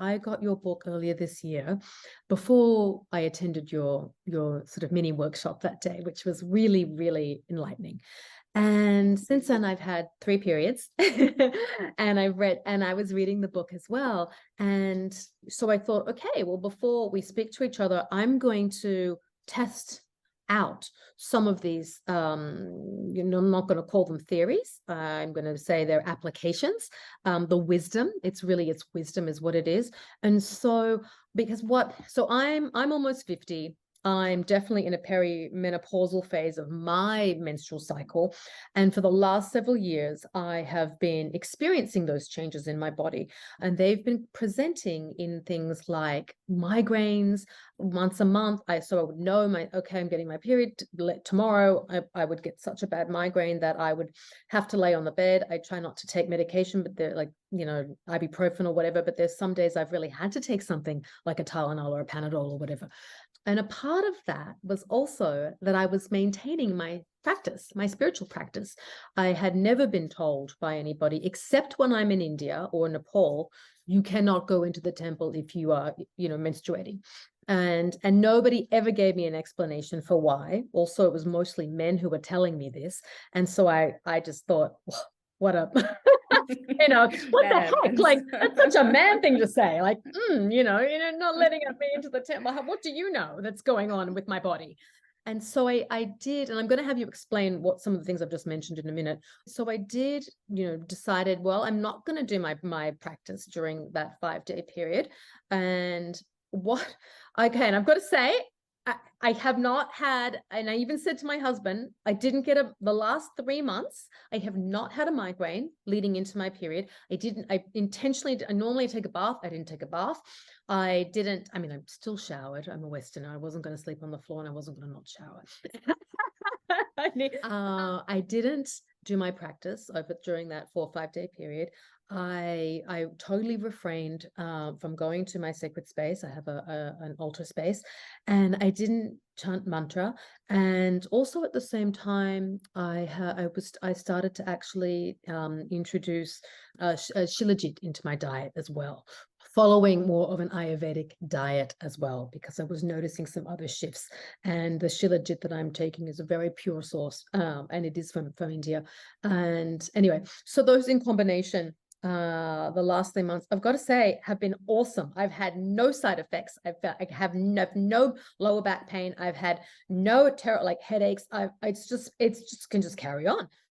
I got your book earlier this year before I attended your sort of mini workshop that day, which was really, really enlightening. And since then, I've had 3 periods, and I was reading the book as well. And so I thought, okay, well, before we speak to each other, I'm going to test out some of these, I'm not going to call them theories. I'm going to say they're applications. The wisdom, it's wisdom is what it is. And so, so I'm almost 50. I'm definitely in a perimenopausal phase of my menstrual cycle. And for the last several years, I have been experiencing those changes in my body. And they've been presenting in things like migraines once a month. So I would know okay, I'm getting my period tomorrow. I would get such a bad migraine that I would have to lay on the bed. I try not to take medication, but they're like, ibuprofen or whatever. But there's some days I've really had to take something like a Tylenol or a Panadol or whatever. And a part of that was also that I was maintaining my practice, my spiritual practice. I had never been told by anybody, except when I'm in India or Nepal, you cannot go into the temple if you are, menstruating. And nobody ever gave me an explanation for why. Also, it was mostly men who were telling me this. And so I just thought, what a what the heck? Like, that's such a man thing to say. Like, not letting me into the temple. What do you know that's going on with my body? And so I did, and I'm going to have you explain what some of the things I've just mentioned in a minute. So I did, decided, well, I'm not going to do my practice during that 5-day period. And and I've got to say, I have not had, and I even said to my husband, I didn't get the last 3 months, I have not had a migraine leading into my period. I normally take a bath. I didn't take a bath. I'm still showered. I'm a Westerner. I wasn't going to sleep on the floor and I wasn't going to not shower. I didn't do my practice during that 4 or 5 day period. I totally refrained from going to my sacred space. I have an altar space, and I didn't chant mantra. And also at the same time, I started to actually introduce Shilajit into my diet as well, following more of an Ayurvedic diet as well, because I was noticing some other shifts. And the Shilajit that I'm taking is a very pure source, and it is from India. And anyway, so those in combination, the last 3 months, I've got to say, have been awesome. I've had no side effects. I have no lower back pain. I've had no headaches. It's just can just carry on.